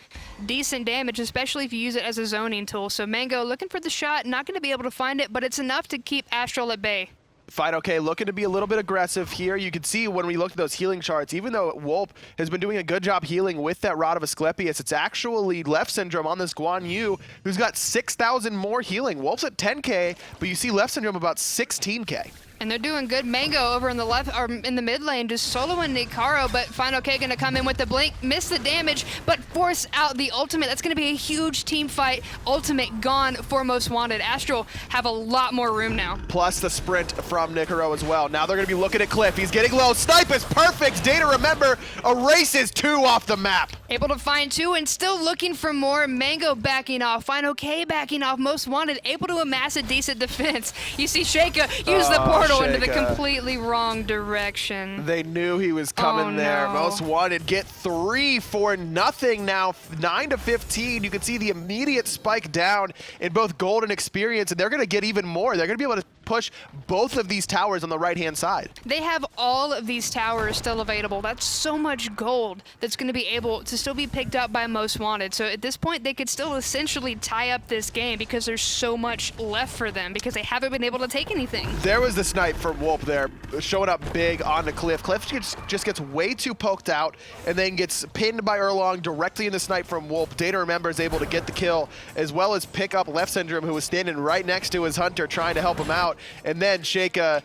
decent damage, especially if you use it as a zoning tool. So Mangoh looking for the shot, not going to be able to find it, but it's enough to keep Astral at bay. fineokay looking to be a little bit aggressive here. You can see when we looked at those healing charts, even though Wolp has been doing a good job healing with that Rod of Asclepius, it's actually Leftsyndrome on this Guan Yu who's got 6,000 more healing. Wolp's at 10k, but you see Leftsyndrome about 16k. And they're doing good. Mangoh over in the left, or in the mid lane, just soloing NikHaro, but fineokay gonna come in with the blink, miss the damage, but force out the ultimate. That's gonna be a huge team fight. Ultimate gone for Most Wanted. Astral have a lot more room now. Plus the sprint from NikHaro as well. Now they're gonna be looking at Cliff. He's getting low. Snipe is perfect. DayToRemember erases 2 off the map. Able to find 2 and still looking for more. Mangoh backing off. fineokay backing off. Most Wanted able to amass a decent defense. You see Sheyka use the portal into the Sheyka. completely wrong direction. They knew he was coming there. No. Most Wanted get 3 for nothing now. 9 to 15. You can see the immediate spike down in both gold and experience, and they're going to get even more. They're going to be able to push both of these towers on the right-hand side. They have all of these towers still available. That's so much gold that's going to be able to still be picked up by Most Wanted. So at this point, they could still essentially tie up this game because there's so much left for them because they haven't been able to take anything. There was the snipe from Wolp there, showing up big on the Cliff. Cliff just gets way too poked out and then gets pinned by Erlang directly in the snipe from Wolp. DayToRemember is able to get the kill as well as pick up Leftsyndrome, who was standing right next to his hunter trying to help him out. And then Sheyka,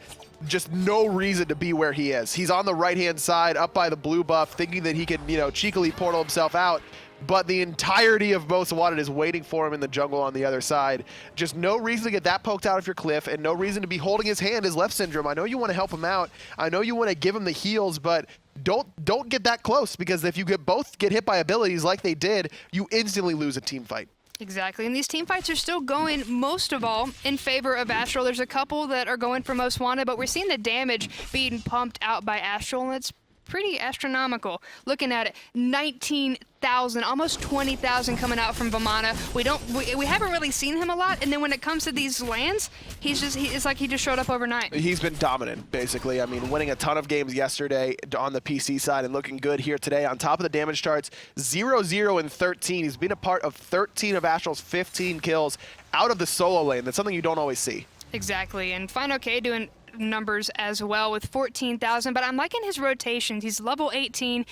just no reason to be where he is. He's on the right-hand side, up by the blue buff, thinking that he can, cheekily portal himself out. But the entirety of Most Wanted is waiting for him in the jungle on the other side. Just no reason to get that poked out of your Cliff, and no reason to be holding his hand as Leftsyndrome. I know you want to help him out. I know you want to give him the heals, but don't get that close, because if you both get hit by abilities like they did, you instantly lose a team fight. Exactly, and these team fights are still going, most of all, in favor of Astral. There's a couple that are going for Most Wanted, but we're seeing the damage being pumped out by Astral, and it's pretty astronomical. Looking at it, 19,000, almost 20,000 coming out from Vamana. We haven't really seen him a lot, and then when it comes to these lands, it's like he just showed up overnight. He's been dominant, basically. I mean, winning a ton of games yesterday on the PC side and looking good here today. On top of the damage charts, 0-0 and 13. He's been a part of 13 of Astral's 15 kills out of the solo lane. That's something you don't always see. Exactly, and fineokay doing numbers as well with 14,000, but I'm liking his rotations. He's level 18.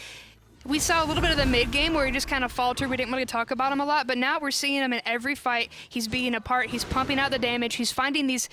We saw a little bit of the mid game where he just kind of faltered. We didn't really talk about him a lot, but now we're seeing him in every fight. He's being a part. He's pumping out the damage. He's finding these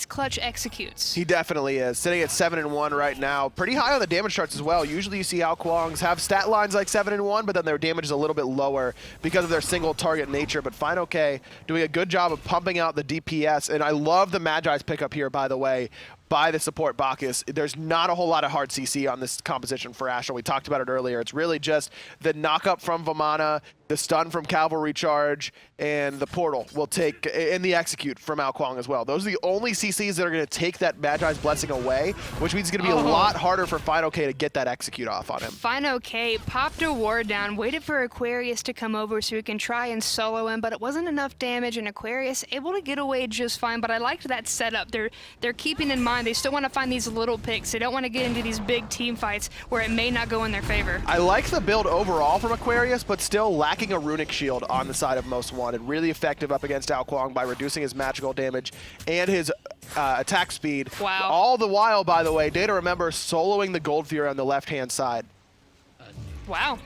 clutch executes. He definitely is. Sitting at 7-1 right now. Pretty high on the damage charts as well. Usually you see how Kuangs have stat lines like 7-1, but then their damage is a little bit lower because of their single target nature. But fineokay doing a good job of pumping out the DPS. And I love the Magi's pickup here, by the way, by the support Bacchus. There's not a whole lot of hard CC on this composition for Astral. We talked about it earlier. It's really just the knock-up from Vamana, the stun from Cavalry Charge, and the portal will take, and the execute from Kuang as well. Those are the only CCs that are going to take that Magi's Blessing away, which means it's going to be a lot harder for fineokay to get that execute off on him. fineokay popped a ward down, waited for Aquarius to come over so he can try and solo him, but it wasn't enough damage, and Aquarius able to get away just fine. But I liked that setup. They're keeping in mind they still want to find these little picks. They don't want to get into these big team fights where it may not go in their favor. I like the build overall from Aquarius, but still lacking a runic shield on the side of Most Wanted. Really effective up against Kuang by reducing his magical damage and his attack speed. Wow. All the while, by the way, DayToRemember soloing the Gold Fury on the left-hand side. Wow.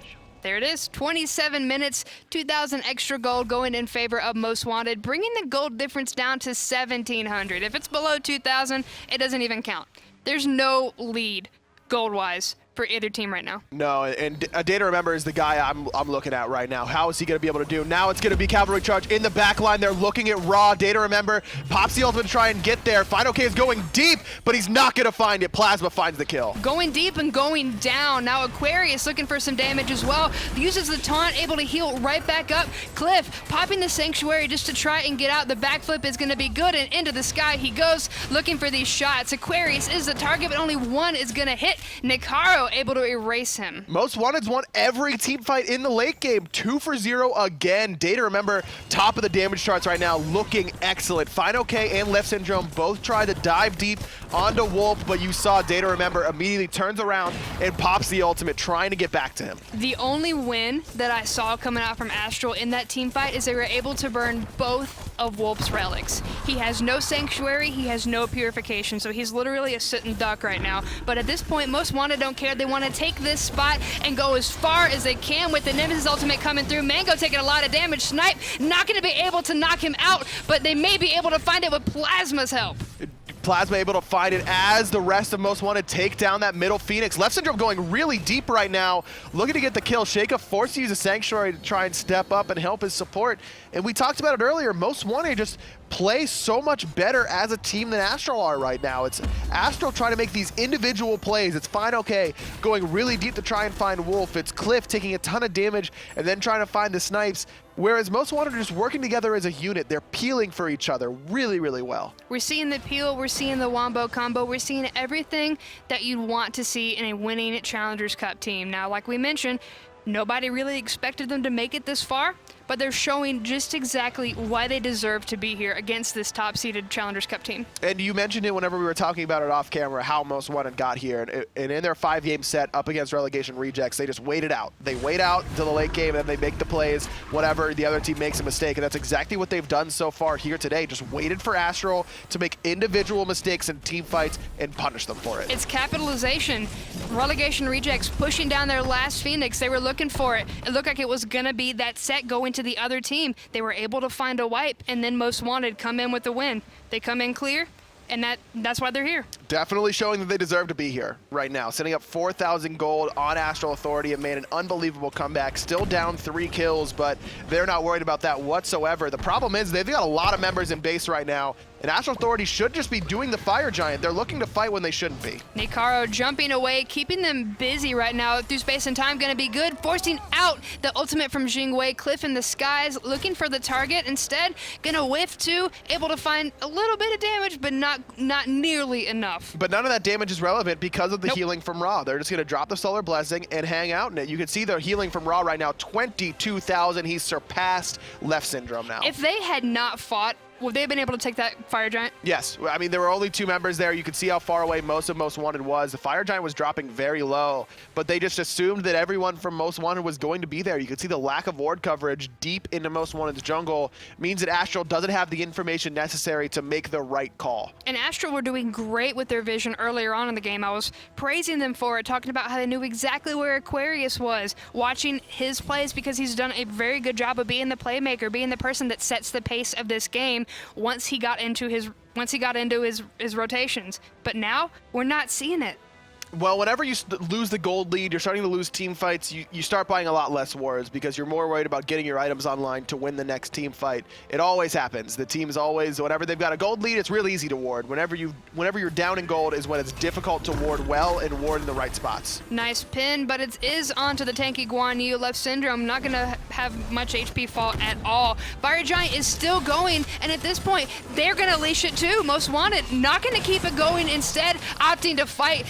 There it is, 27 minutes, 2,000 extra gold going in favor of Most Wanted, bringing the gold difference down to 1,700. If it's below 2,000, it doesn't even count. There's no lead gold-wise for either team right now. No, and DayToRemember is the guy I'm looking at right now. How is he going to be able to do? Now it's going to be Cavalry Charge in the back line. They're looking at Raw. DayToRemember pops the ultimate to try and get there. fineokay is going deep, but he's not going to find it. Plazma finds the kill. Going deep and going down. Now Aquarius looking for some damage as well. Uses the taunt, able to heal right back up. Cliff popping the Sanctuary just to try and get out. The backflip is going to be good, and into the sky he goes looking for these shots. Aquarius is the target, but only one is going to hit. NikHaro able to erase him. Most Wanted's won every team fight in the late game. 2 for 0 again. DayToRemember top of the damage charts right now, looking excellent. fineokay and Leftsyndrome both try to dive deep onto Wolp, but you saw DayToRemember immediately turns around and pops the ultimate, trying to get back to him. The only win that I saw coming out from Astral in that team fight is they were able to burn both of Wolp's relics. He has no Sanctuary, he has no Purification, so he's literally a sitting duck right now. But at this point, Most Wanted don't care. They want to take this spot and go as far as they can with the Nemesis ultimate coming through. Mangoh taking a lot of damage. Snipe not going to be able to knock him out, but they may be able to find it with Plazma's help. Plazma able to find it as the rest of Most Wanted take down that middle Phoenix. Leftsyndrome going really deep right now, looking to get the kill. Sheyka forced to use a Sanctuary to try and step up and help his support. And we talked about it earlier, Most Wanted just play so much better as a team than Astral are right now. It's Astral trying to make these individual plays. It's fineokay going really deep to try and find Wolf. It's Cliff taking a ton of damage and then trying to find the snipes. Whereas Most Wanted are just working together as a unit. They're peeling for each other really, really well. We're seeing the peel, we're seeing the wombo combo, we're seeing everything that you'd want to see in a winning Challengers Cup team. Now, like we mentioned, nobody really expected them to make it this far, but they're showing just exactly why they deserve to be here against this top-seeded Challengers Cup team. And you mentioned it whenever we were talking about it off camera, how Most Wanted got here. And in their 5-game set up against relegation rejects, they just wait it out. They wait out until the late game, and then they make the plays, whatever the other team makes a mistake. And that's exactly what they've done so far here today. Just waited for Astral to make individual mistakes in team fights and punish them for it. It's capitalization. Relegation rejects pushing down their last Phoenix. They were looking for it. It looked like it was going to be that set going to the other team. They were able to find a wipe, and then Most Wanted come in with the win. They come in clear, and that's why they're here. Definitely showing that they deserve to be here right now. Setting up 4,000 gold on Astral Authority and made an unbelievable comeback. Still down 3 kills, but they're not worried about that whatsoever. The problem is they've got a lot of members in base right now, and Astral Authority should just be doing the Fire Giant. They're looking to fight when they shouldn't be. NikHaro jumping away, keeping them busy right now through space and time, gonna be good. Forcing out the ultimate from Jing. Cliff in the skies, looking for the target. Instead, gonna whiff too, able to find a little bit of damage, but not nearly enough. off. But none of that damage is relevant because of the Nope. healing from Ra. They're just going to drop the Solar Blessing and hang out in it. You can see the healing from Ra right now, 22,000. He's surpassed Leftsyndrome now. If they had not fought, would they have been able to take that Fire Giant? Yes, I mean, there were only 2 members there. You could see how far away most of Most Wanted was. The Fire Giant was dropping very low, but they just assumed that everyone from Most Wanted was going to be there. You could see the lack of ward coverage deep into Most Wanted's jungle means that Astral doesn't have the information necessary to make the right call. And Astral were doing great with their vision earlier on in the game. I was praising them for it, talking about how they knew exactly where Aquarius was, watching his plays because he's done a very good job of being the playmaker, being the person that sets the pace of this game once he got into his rotations. But now we're not seeing it. Well, whenever you lose the gold lead, you're starting to lose team fights, you start buying a lot less wards because you're more worried about getting your items online to win the next team fight. It always happens. The team's always, whenever they've got a gold lead, it's really easy to ward. Whenever you're down in gold is when it's difficult to ward well and ward in the right spots. Nice pin, but it is onto the tanky Guan Yu. Leftsyndrome not going to have much HP fall at all. Fire Giant is still going, and at this point, they're going to leash it too. Most Wanted not going to keep it going, instead opting to fight.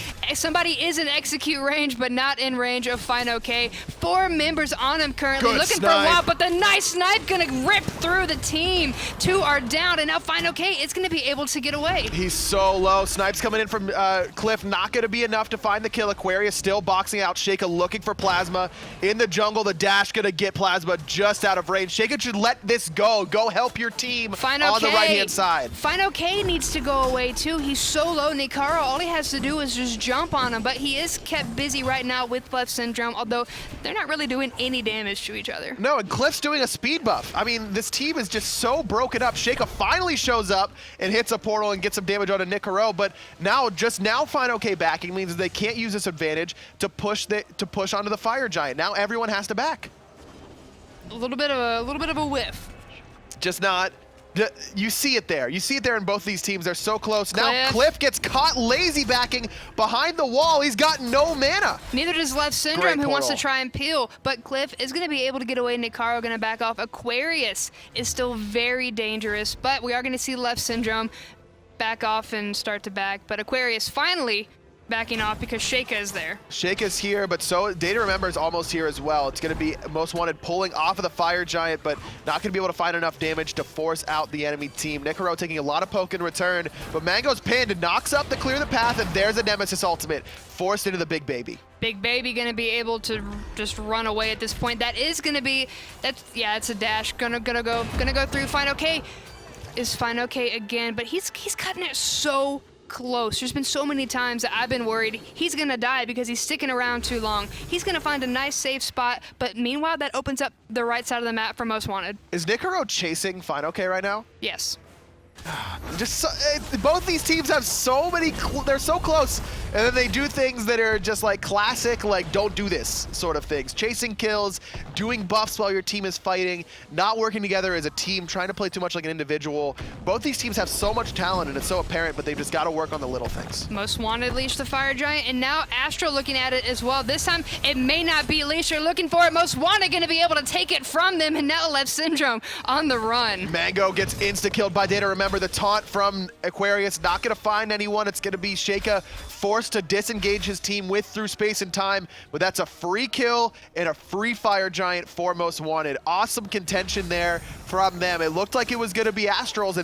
Somebody is in execute range, but not in range of fineokay. 4 members on him currently, Good looking snipe. for a while, but the nice snipe going to rip through the team. 2 are down, and now fineokay is going to be able to get away. He's so low. Snipes coming in from Cliff, not going to be enough to find the kill. Aquarius still boxing out Sheyka, looking for Plazma. In the jungle, the dash going to get Plazma just out of range. Sheyka should let this go. Go help your team on the right-hand side. fineokay needs to go away too. He's so low. NikHaro, all he has to do is just jump on him, but he is kept busy right now with Leftsyndrome, although they're not really doing any damage to each other. No, and Cliff's doing a speed buff. I mean, this team is just so broken up. Sheyka finally shows up and hits a portal and gets some damage onto NikHaro, but now fineokay backing means they can't use this advantage to push onto the Fire Giant. Now everyone has to back. A little bit of a whiff. Just not. You see it there. You see it there in both these teams. They're so close. Now Cliff. Cliff gets caught lazy backing behind the wall. He's got no mana. Neither does Great Leftsyndrome, who wants to portal. try and peel, but Cliff is going to be able to get away. NikHaro going to back off. Aquarius is still very dangerous, but we are going to see Leftsyndrome back off and start to back. But Aquarius finally backing off because Sheyka is there. Sheyka's here, but so DayToRemember is almost here as well. It's going to be Most Wanted pulling off of the Fire Giant, but not going to be able to find enough damage to force out the enemy team. NikHaro taking a lot of poke in return, but Mango's pinned, knocks up to clear the path, and there's a Nemesis ultimate forced into the Big Baby. Big Baby going to be able to just run away at this point. That is going to be, it's a dash. Gonna go through. fineokay is fineokay again, but he's cutting it so close. There's been so many times that I've been worried he's gonna die because he's sticking around too long. He's gonna find a nice safe spot, but meanwhile that opens up the right side of the map for Most Wanted. Is NikHaro chasing fineokay right now? Yes. Both these teams have so many, they're so close, and then they do things that are just like classic, like don't do this sort of things. Chasing kills, doing buffs while your team is fighting, not working together as a team, trying to play too much like an individual. Both these teams have so much talent and it's so apparent, but they've just got to work on the little things. Most Wanted leash the Fire Giant, and now Astral looking at it as well. This time it may not be leash they're looking for it. Most Wanted gonna be able to take it from them, and now Leftsyndrome on the run. Mangoh gets insta-killed by DayToRemember. The taunt from Aquarius, not going to find anyone. It's going to be Sheyka forced to disengage his team through space and time, but that's a free kill and a free Fire Giant for Most Wanted. Awesome contention there from them. It looked like it was going to be Astral's,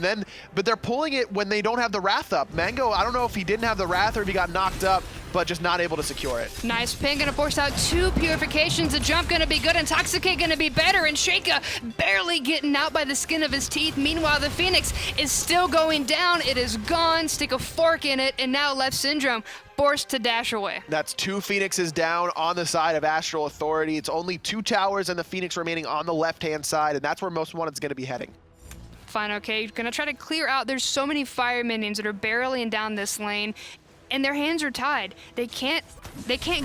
but they're pulling it when they don't have the Wrath up. Mangoh, I don't know if he didn't have the Wrath or if he got knocked up, but just not able to secure it. Nice pin, gonna force out 2 purifications. The jump gonna be good, Intoxicate gonna be better, and Sheyka barely getting out by the skin of his teeth. Meanwhile, the Phoenix is still going down. It is gone, stick a fork in it, and now Leftsyndrome forced to dash away. That's 2 Phoenixes down on the side of Astral Authority. It's only 2 towers and the Phoenix remaining on the left-hand side, and that's where Most Wanted's gonna be heading. fineokay, gonna try to clear out. There's so many fire minions that are barreling down this lane, and their hands are tied. They can't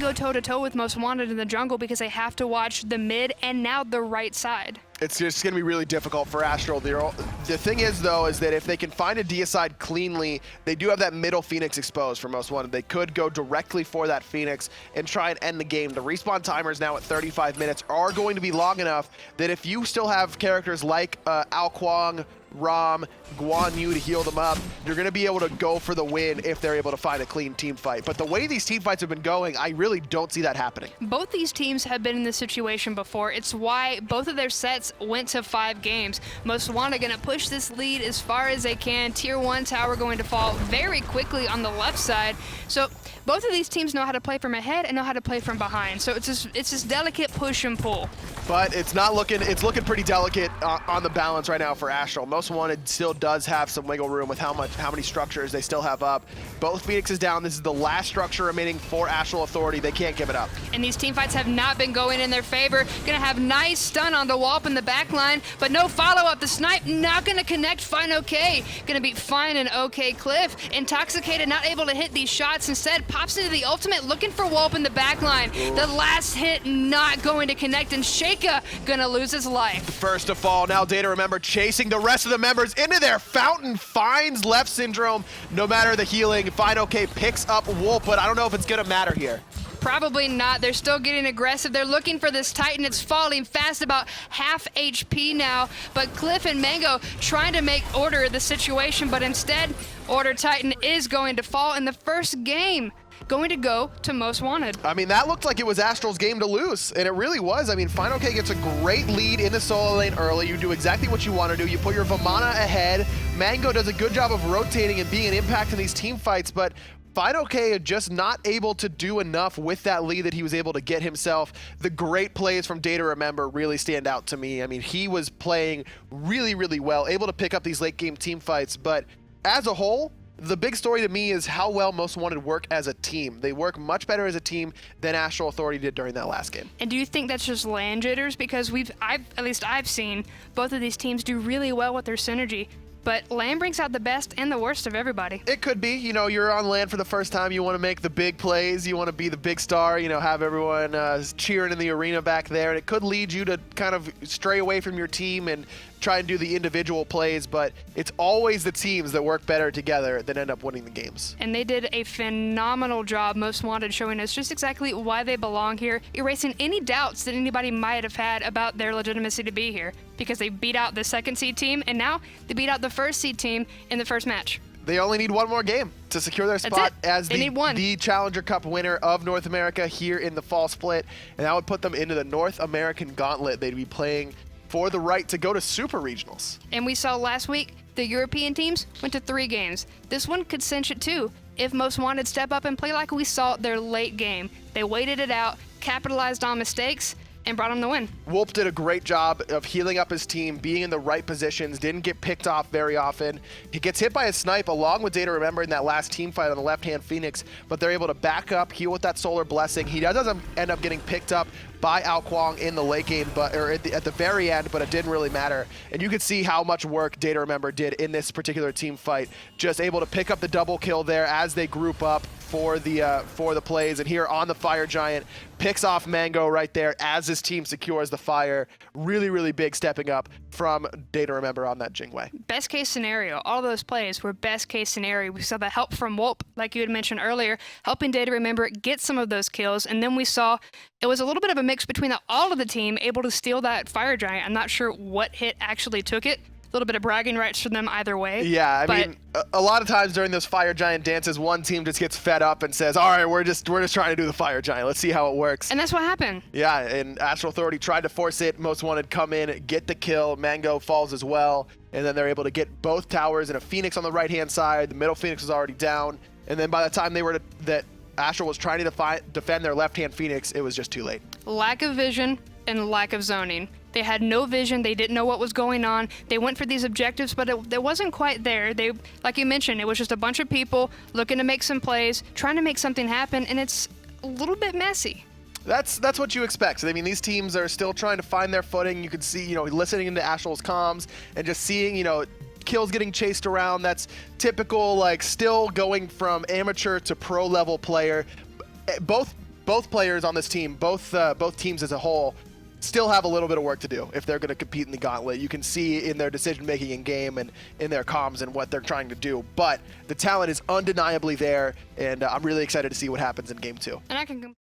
go toe-to-toe with Most Wanted in the jungle because they have to watch the mid and now the right side. It's just going to be really difficult for Astral. The thing is, though, is that if they can find a deicide cleanly, they do have that middle Phoenix exposed for Most Wanted. They could go directly for that Phoenix and try and end the game. The respawn timers now at 35 minutes are going to be long enough that if you still have characters like Kuang Rom, Guan Yu to heal them up. You're going to be able to go for the win if they're able to find a clean team fight. But the way these team fights have been going, I really don't see that happening. Both these teams have been in this situation before. It's why both of their sets went to 5 games. Most Wanted going to push this lead as far as they can. Tier 1 tower going to fall very quickly on the left side. So both of these teams know how to play from ahead and know how to play from behind. So it's this delicate push and pull. But it's looking pretty delicate on the balance right now for Astral. Most Wanted still does have some wiggle room with how many structures they still have up. Both Phoenixes down. This is the last structure remaining for Astral Authority. They can't give it up. And these team fights have not been going in their favor. Gonna have nice stun on the Wolp in the back line, but no follow-up. The snipe not gonna connect fineokay. Gonna be fine and okay Cliff. Intoxicated, not able to hit these shots. Instead, pops into the ultimate, looking for Wolp in the back line. The last hit not going to connect, and Sheyka gonna lose his life. First to fall, now DayToRemember chasing the rest of the members into their fountain, finds Leftsyndrome. No matter the healing, fineokay picks up Wolp, but I don't know if it's gonna matter here. Probably not. They're still getting aggressive. They're looking for this Titan. It's falling fast, about half HP now. But Cliff and Mangoh trying to make order of the situation, but instead, Order Titan is going to fall in the first game. Going to go to Most Wanted. I mean, that looked like it was Astral's game to lose, and it really was. I mean, fineokay gets a great lead in the solo lane early. You do exactly what you want to do. You put your Vamana ahead. Mangoh does a good job of rotating and being an impact in these team fights, but fineokay just not able to do enough with that lead that he was able to get himself. The great plays from DayToRemember really stand out to me. I mean, he was playing really, really well, able to pick up these late game team fights, but as a whole, the big story to me is how well Most Wanted work as a team. They work much better as a team than Astral Authority did during that last game. And do you think that's just land jitters? Because I've seen both of these teams do really well with their synergy. But land brings out the best and the worst of everybody. It could be. You know, you're on land for the first time. You want to make the big plays. You want to be the big star. You know, have everyone cheering in the arena back there. And it could lead you to kind of stray away from your team and try and do the individual plays. But it's always the teams that work better together that end up winning the games. And they did a phenomenal job, Most Wanted, showing us just exactly why they belong here, erasing any doubts that anybody might have had about their legitimacy to be here. Because they beat out the second seed team, and now they beat out the first seed team in the first match. They only need one more game to secure their spot as the Challenger Cup winner of North America here in the fall split. And that would put them into the North American Gauntlet. They'd be playing for the right to go to Super Regionals. And we saw last week, the European teams went to 3 games. This one could cinch it too, if Most Wanted step up and play like we saw their late game. They waited it out, capitalized on mistakes, and brought him the win. Wolp did a great job of healing up his team, being in the right positions, didn't get picked off very often. He gets hit by a snipe along with DayToRemember in that last team fight on the left-hand Phoenix, but they're able to back up, heal with that Solar Blessing. He doesn't end up getting picked up by Kuang in the late game, or at the very end, but it didn't really matter. And you could see how much work DayToRemember did in this particular team fight. Just able to pick up the double kill there as they group up for the plays. And here on the Fire Giant, picks off Mangoh right there as his team secures the fire. Really, really big stepping up from DayToRemember on that Jing way. Best case scenario. All those plays were best case scenario. We saw the help from Wolp, like you had mentioned earlier, helping DayToRemember get some of those kills. And then we saw it was a little bit of a mix between all of the team able to steal that Fire Giant. I'm not sure what hit actually took it. A little bit of bragging rights for them either way. Yeah, I mean, a lot of times during those Fire Giant dances, one team just gets fed up and says, all right, we're just trying to do the Fire Giant. Let's see how it works. And that's what happened. Yeah, and Astral Authority tried to force it. Most Wanted come in, get the kill. Mangoh falls as well. And then they're able to get both towers and a Phoenix on the right-hand side. The middle Phoenix was already down. And then by the time that Astral was trying to defend their left-hand Phoenix, it was just too late. Lack of vision and lack of zoning. They had no vision. They didn't know what was going on. They went for these objectives, but it wasn't quite there. They, like you mentioned, it was just a bunch of people looking to make some plays, trying to make something happen, and it's a little bit messy. That's what you expect. So, I mean, these teams are still trying to find their footing. You can see, listening into Astral's comms and just seeing, kills getting chased around. That's typical, like, still going from amateur to pro level player. Both players on this team, both teams as a whole, still have a little bit of work to do if they're going to compete in the gauntlet. You can see in their decision-making in game and in their comms and what they're trying to do. But the talent is undeniably there, and I'm really excited to see what happens in Game 2. And I can